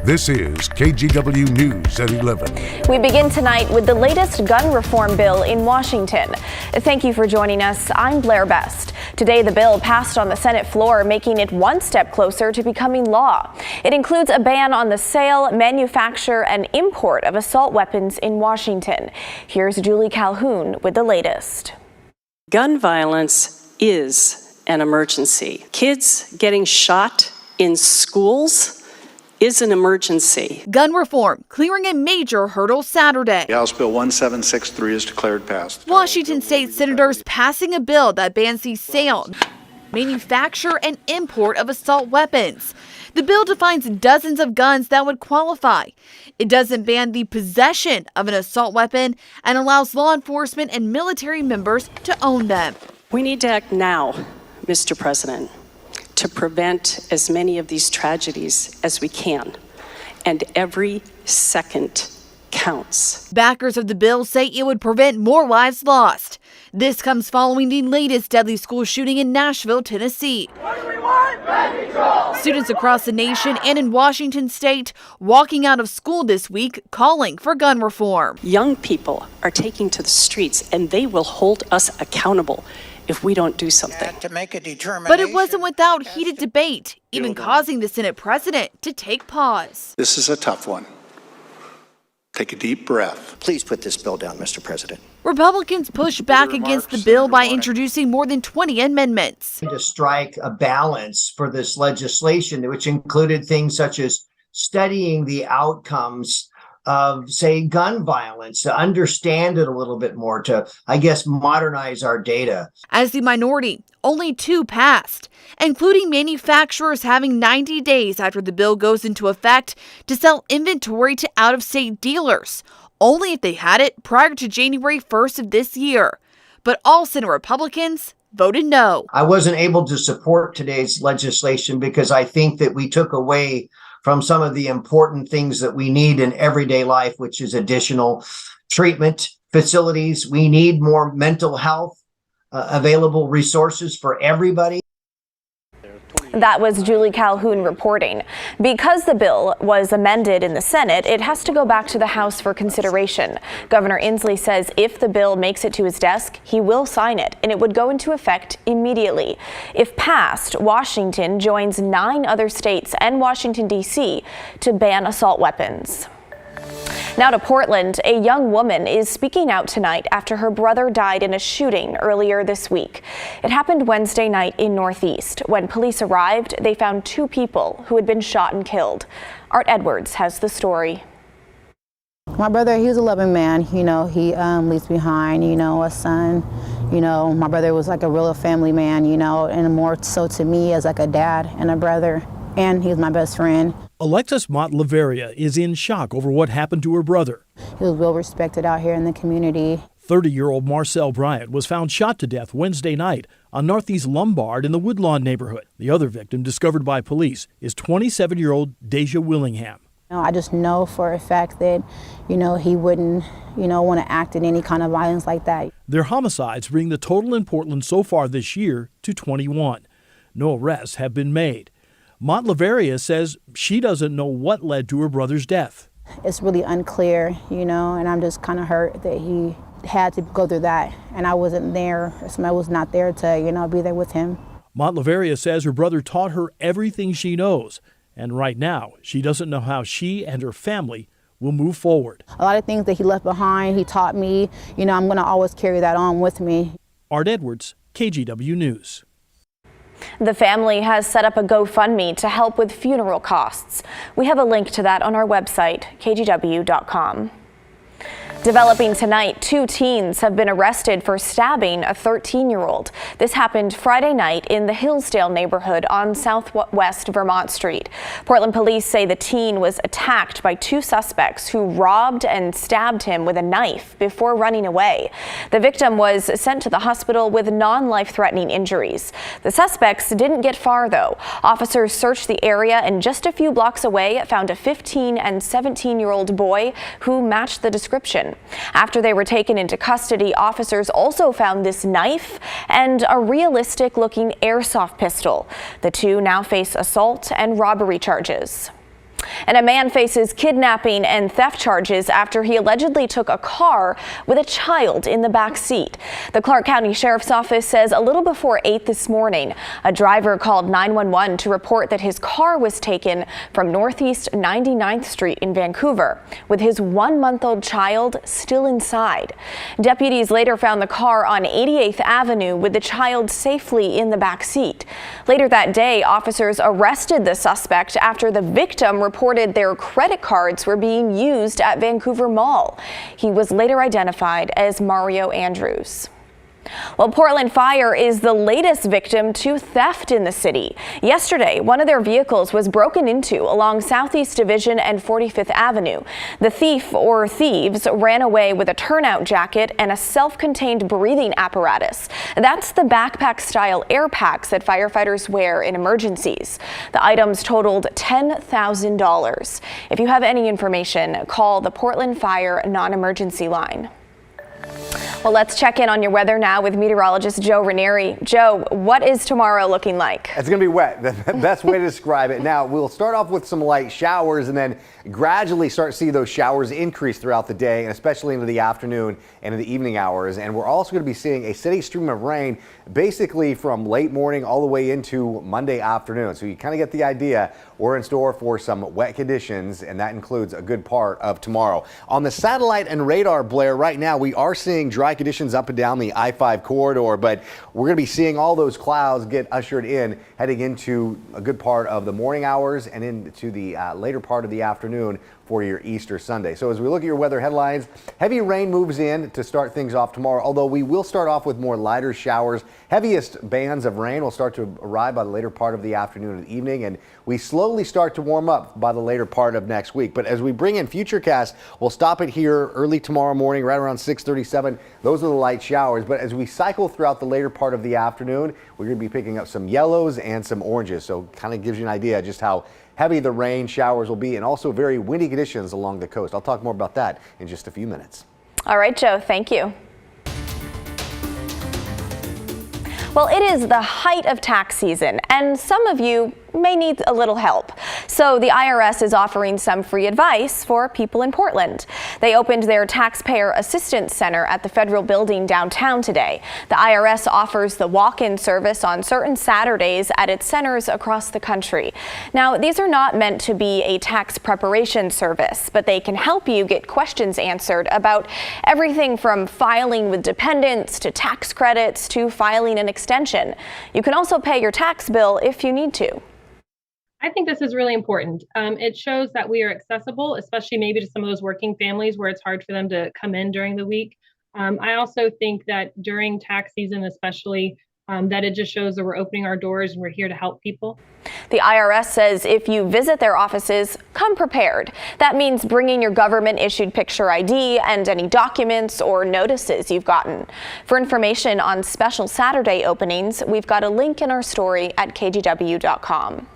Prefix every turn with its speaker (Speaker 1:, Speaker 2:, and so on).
Speaker 1: This is KGW News at 11.
Speaker 2: We begin tonight with the latest gun reform bill in Washington. Thank you for joining us. I'm Blair Best. Today, the bill passed on the Senate floor, making it one step closer to becoming law. It includes a ban on the sale, manufacture, and import of assault weapons in Washington. Here's Julie Calhoun with the latest.
Speaker 3: Gun violence is an emergency. Kids getting shot in schools is an emergency.
Speaker 4: Gun reform clearing a major hurdle Saturday.
Speaker 5: House Bill 1763 is declared passed.
Speaker 4: Washington state senators passing a bill that bans the sale, manufacture, and import of assault weapons. The bill defines dozens of guns that would qualify. It doesn't ban the possession of an assault weapon and allows law enforcement and military members to own them.
Speaker 3: We need to act now, Mr. President, to prevent as many of these tragedies as we can. And every second counts.
Speaker 4: Backers of the bill say it would prevent more lives lost. This comes following the latest deadly school shooting in Nashville, Tennessee.
Speaker 6: What do we want? Gun control!
Speaker 4: Students across the nation and in Washington state walking out of school this week calling for gun reform.
Speaker 3: Young people are taking to the streets and they will hold us accountable if we don't do something.
Speaker 6: To make a determination.
Speaker 4: But it wasn't without heated debate, even causing the Senate president to take pause.
Speaker 5: This is a tough one. Take a deep breath.
Speaker 7: Please put this bill down, Mr. President.
Speaker 4: Republicans pushed back against the bill by introducing more than 20 amendments.
Speaker 8: To strike a balance for this legislation, which included things such as studying the outcomes of, say, gun violence, to understand it a little bit more, to, I guess, modernize our data.
Speaker 4: As the minority, only 2 passed, including manufacturers having 90 days after the bill goes into effect to sell inventory to out-of-state dealers, only if they had it prior to January 1st of this year. But all Senate Republicans voted no.
Speaker 8: I wasn't able to support today's legislation because I think that we took away from some of the important things that we need in everyday life, which is additional treatment facilities. We need more mental health available resources for everybody.
Speaker 2: That was Julie Calhoun reporting. Because the bill was amended in the Senate, it has to go back to the House for consideration. Governor Inslee says if the bill makes it to his desk, he will sign it, and it would go into effect immediately. If passed, Washington joins 9 other states and Washington, D.C. to ban assault weapons. Now to Portland, a young woman is speaking out tonight after her brother died in a shooting earlier this week. It happened Wednesday night in Northeast. When police arrived, they found 2 people who had been shot and killed. Art Edwards has the story.
Speaker 9: My brother, he was a loving man. You know, he leaves behind, a son. My brother was like a real family man, and more so to me as like a dad and a brother. And he was my best friend.
Speaker 10: Alexis Montlaveria is in shock over what happened to her brother.
Speaker 9: He was well respected out here in the community.
Speaker 10: 30-year-old Marcel Bryant was found shot to death Wednesday night on Northeast Lombard in the Woodlawn neighborhood. The other victim, discovered by police, is 27-year-old Deja Willingham.
Speaker 9: I just know for a fact that, he wouldn't, want to act in any kind of violence like that.
Speaker 10: Their homicides bring the total in Portland so far this year to 21. No arrests have been made. Montlaveria says she doesn't know what led to her brother's death.
Speaker 9: It's really unclear, and I'm just kind of hurt that he had to go through that, and I wasn't there. I was not there to, be there with him.
Speaker 10: Montlaveria says her brother taught her everything she knows, and right now she doesn't know how she and her family will move forward.
Speaker 9: A lot of things that he left behind, he taught me, I'm going to always carry that on with me.
Speaker 10: Art Edwards, KGW News.
Speaker 2: The family has set up a GoFundMe to help with funeral costs. We have a link to that on our website, kgw.com. Developing tonight, 2 teens have been arrested for stabbing a 13-year-old. This happened Friday night in the Hillsdale neighborhood on Southwest Vermont Street. Portland police say the teen was attacked by 2 suspects who robbed and stabbed him with a knife before running away. The victim was sent to the hospital with non-life-threatening injuries. The suspects didn't get far, though. Officers searched the area and just a few blocks away found a 15- and 17-year-old boy who matched the description. After they were taken into custody, officers also found this knife and a realistic-looking airsoft pistol. The 2 now face assault and robbery charges. And a man faces kidnapping and theft charges after he allegedly took a car with a child in the back seat. The Clark County Sheriff's Office says a little before 8 this morning, a driver called 911 to report that his car was taken from Northeast 99th Street in Vancouver, with his 1-month-old child still inside. Deputies later found the car on 88th Avenue with the child safely in the back seat. Later that day, officers arrested the suspect after the victim reported their credit cards were being used at Vancouver Mall. He was later identified as Mario Andrews. Well, Portland Fire is the latest victim to theft in the city. Yesterday, one of their vehicles was broken into along Southeast Division and 45th Avenue. The thief or thieves ran away with a turnout jacket and a self-contained breathing apparatus. That's the backpack-style air packs that firefighters wear in emergencies. The items totaled $10,000. If you have any information, call the Portland Fire non-emergency line. Well, let's check in on your weather now with meteorologist Joe Ranieri. Joe, what is tomorrow looking like?
Speaker 11: It's going to be wet. The best way to describe it. Now, we'll start off with some light showers and then gradually start to see those showers increase throughout the day, and especially into the afternoon and in the evening hours. And we're also going to be seeing a steady stream of rain basically from late morning all the way into Monday afternoon. So you kind of get the idea. We're in store for some wet conditions, and that includes a good part of tomorrow. On the satellite and radar, Blair, right now we are seeing dry conditions up and down the I-5 corridor, but we're going to be seeing all those clouds get ushered in heading into a good part of the morning hours and into the later part of the afternoon for your Easter Sunday. So as we look at your weather headlines, heavy rain moves in to start things off tomorrow, although we will start off with more lighter showers. Heaviest bands of rain will start to arrive by the later part of the afternoon and evening, and we slowly start to warm up by the later part of next week. But as we bring in Futurecast, we'll stop it here early tomorrow morning, right around 6:37. Those are the light showers. But as we cycle throughout the later part of the afternoon, we're going to be picking up some yellows and some oranges. So kind of gives you an idea just how heavy the rain showers will be, and also very windy conditions along the coast. I'll talk more about that in just a few minutes.
Speaker 2: All right, Joe, thank you. Well, it is the height of tax season, and some of you may need a little help. So the IRS is offering some free advice for people in Portland. They opened their Taxpayer Assistance Center at the Federal Building downtown today. The IRS offers the walk-in service on certain Saturdays at its centers across the country. Now, these are not meant to be a tax preparation service, but they can help you get questions answered about everything from filing with dependents to tax credits to filing an extension. You can also pay your tax bill if you need to.
Speaker 12: I think this is really important. It shows that we are accessible, especially maybe to some of those working families where it's hard for them to come in during the week. I also think that during tax season, especially, that it just shows that we're opening our doors and we're here to help people.
Speaker 2: The IRS says if you visit their offices, come prepared. That means bringing your government-issued picture ID and any documents or notices you've gotten. For information on special Saturday openings, we've got a link in our story at kgw.com.